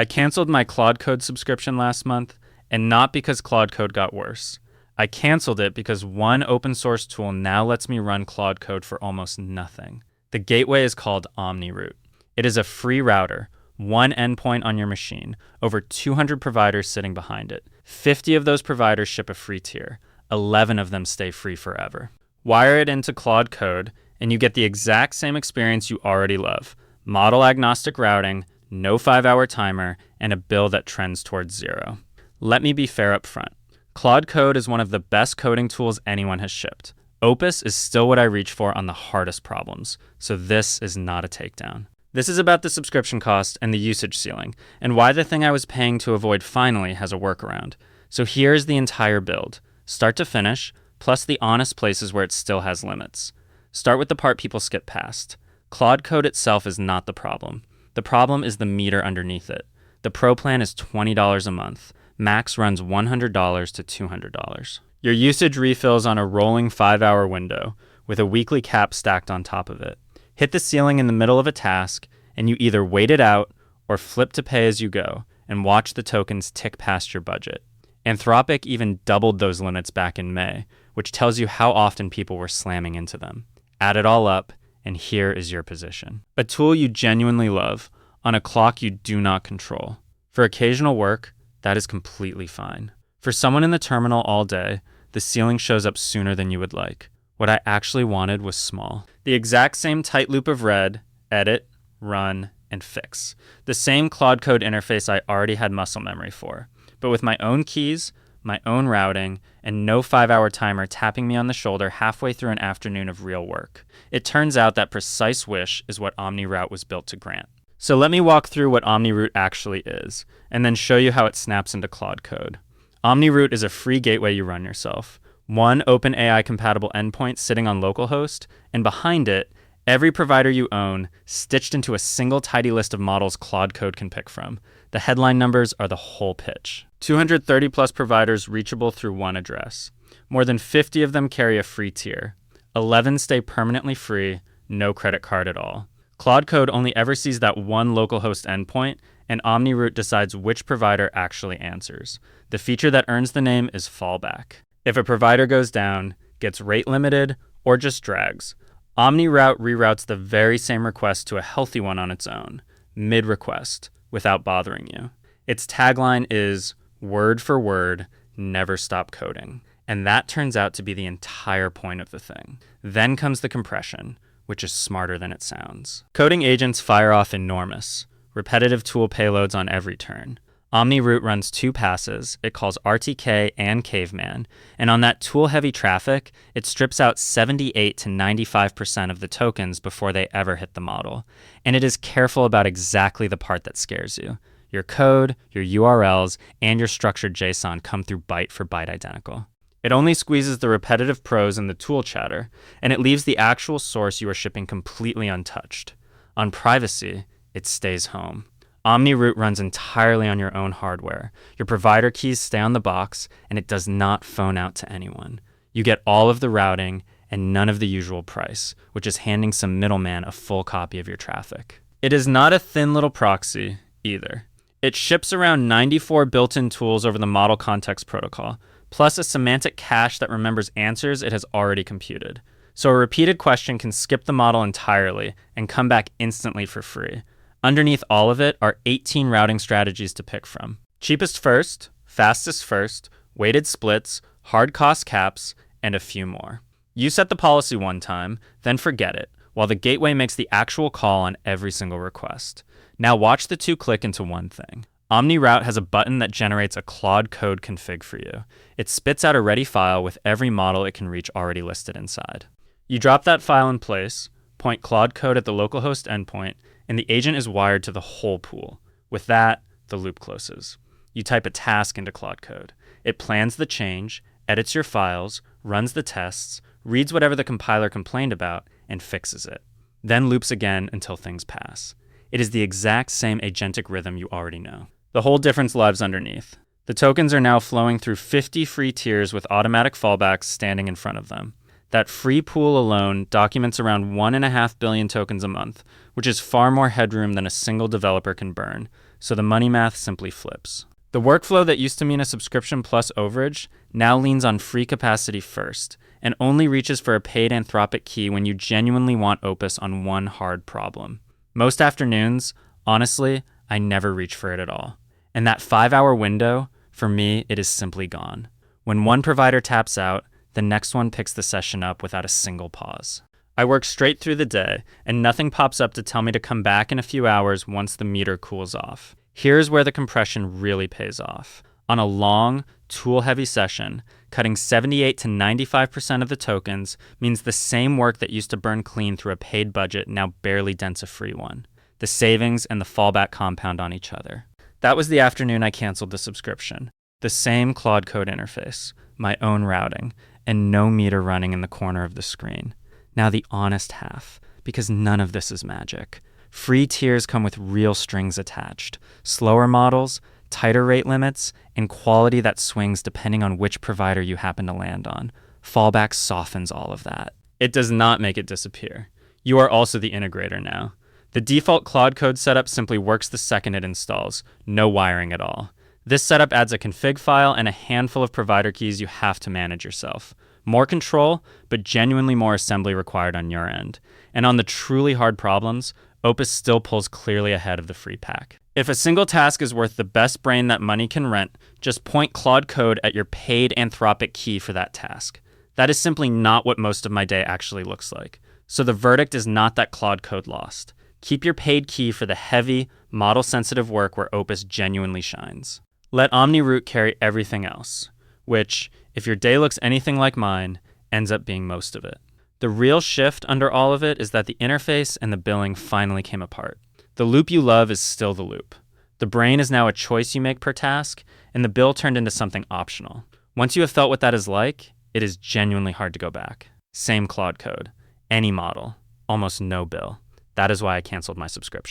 I canceled my Claude Code subscription last month, and not because Claude Code got worse. I canceled it because one open source tool now lets me run Claude Code for almost nothing. The gateway is called OmniRoute. It is a free router, one endpoint on your machine, over 200 providers sitting behind it. 50 of those providers ship a free tier. 11 of them stay free forever. Wire it into Claude Code, and you get the exact same experience you already love. Model-agnostic routing, no 5-hour timer, and a bill that trends towards zero. Let me be fair up front. Claude Code is one of the best coding tools anyone has shipped. Opus is still what I reach for on the hardest problems, so this is not a takedown. This is about the subscription cost and the usage ceiling, and why the thing I was paying to avoid finally has a workaround. So here's the entire build, start to finish, plus the honest places where it still has limits. Start with the part people skip past. Claude Code itself is not the problem. The problem is the meter underneath it. The Pro plan is $20 a month. Max runs $100 to $200. Your usage refills on a rolling 5-hour window with a weekly cap stacked on top of it. Hit the ceiling in the middle of a task, and you either wait it out or flip to pay as you go and watch the tokens tick past your budget. Anthropic even doubled those limits back in May, which tells you how often people were slamming into them. Add it all up, and here is your position. A tool you genuinely love on a clock you do not control. For occasional work, that is completely fine. For someone in the terminal all day, the ceiling shows up sooner than you would like. What I actually wanted was small. The exact same tight loop of read, edit, run, and fix. The same Claude Code interface I already had muscle memory for, but with my own keys, my own routing, and no 5-hour timer tapping me on the shoulder halfway through an afternoon of real work. It turns out that precise wish is what OmniRoute was built to grant. So let me walk through what OmniRoute actually is, and then show you how it snaps into Claude Code. OmniRoute is a free gateway you run yourself. One OpenAI-compatible endpoint sitting on localhost, and behind it, every provider you own stitched into a single tidy list of models Claude Code can pick from. The headline numbers are the whole pitch. 230 plus providers reachable through one address. More than 50 of them carry a free tier. 11 stay permanently free, no credit card at all. Claude Code only ever sees that one localhost endpoint, and OmniRoute decides which provider actually answers. The feature that earns the name is Fallback. If a provider goes down, gets rate limited, or just drags, OmniRoute reroutes the very same request to a healthy one on its own, mid-request, without bothering you. Its tagline is, word for word, never stop coding. And that turns out to be the entire point of the thing. Then comes the compression, which is smarter than it sounds. Coding agents fire off enormous, repetitive tool payloads on every turn. OmniRoute runs 2 passes. It calls RTK and Caveman, and on that tool-heavy traffic, it strips out 78 to 95% of the tokens before they ever hit the model. And it is careful about exactly the part that scares you. Your code, your URLs, and your structured JSON come through byte for byte identical. It only squeezes the repetitive prose and the tool chatter, and it leaves the actual source you are shipping completely untouched. On privacy, it stays home. OmniRoute runs entirely on your own hardware. Your provider keys stay on the box, and it does not phone out to anyone. You get all of the routing and none of the usual price, which is handing some middleman a full copy of your traffic. It is not a thin little proxy, either. It ships around 94 built-in tools over the model context protocol, plus a semantic cache that remembers answers it has already computed. So a repeated question can skip the model entirely and come back instantly for free. Underneath all of it are 18 routing strategies to pick from. Cheapest first, fastest first, weighted splits, hard cost caps, and a few more. You set the policy one time, then forget it, while the gateway makes the actual call on every single request. Now watch the two click into one thing. OmniRoute has a button that generates a Claude Code config for you. It spits out a ready file with every model it can reach already listed inside. You drop that file in place, point Claude Code at the localhost endpoint, and the agent is wired to the whole pool. With that, the loop closes. You type a task into Claude Code. It plans the change, edits your files, runs the tests, reads whatever the compiler complained about, and fixes it. Then loops again until things pass. It is the exact same agentic rhythm you already know. The whole difference lies underneath. The tokens are now flowing through 50 free tiers with automatic fallbacks standing in front of them. That free pool alone documents around 1.5 billion tokens a month, which is far more headroom than a single developer can burn. so the money math simply flips. The workflow that used to mean a subscription plus overage now leans on free capacity first, and only reaches for a paid Anthropic key when you genuinely want Opus on one hard problem. Most afternoons, honestly, I never reach for it at all. And that 5-hour window, for me, it is simply gone. When one provider taps out, the next one picks the session up without a single pause. I work straight through the day, and nothing pops up to tell me to come back in a few hours once the meter cools off. Here's where the compression really pays off. On a long, tool-heavy session, cutting 78 to 95% of the tokens means the same work that used to burn clean through a paid budget now barely dents a free one. The savings and the fallback compound on each other. That was the afternoon I canceled the subscription. The same Claude Code interface, my own routing, and no meter running in the corner of the screen. Now the honest half, because none of this is magic. Free tiers come with real strings attached, slower models, tighter rate limits, and quality that swings depending on which provider you happen to land on. Fallback softens all of that. It does not make it disappear. You are also the integrator now. The default Claude Code setup simply works the second it installs, no wiring at all. This setup adds a config file and a handful of provider keys you have to manage yourself. More control, but genuinely more assembly required on your end. And on the truly hard problems, Opus still pulls clearly ahead of the free pack. If a single task is worth the best brain that money can rent, just point Claude Code at your paid Anthropic key for that task. That is simply not what most of my day actually looks like. So the verdict is not that Claude Code lost. Keep your paid key for the heavy, model-sensitive work where Opus genuinely shines. Let OmniRoute carry everything else, which, if your day looks anything like mine, ends up being most of it. The real shift under all of it is that the interface and the billing finally came apart. The loop you love is still the loop. The brain is now a choice you make per task, and the bill turned into something optional. Once you have felt what that is like, it is genuinely hard to go back. Same Claude Code, any model, almost no bill. That is why I canceled my subscription.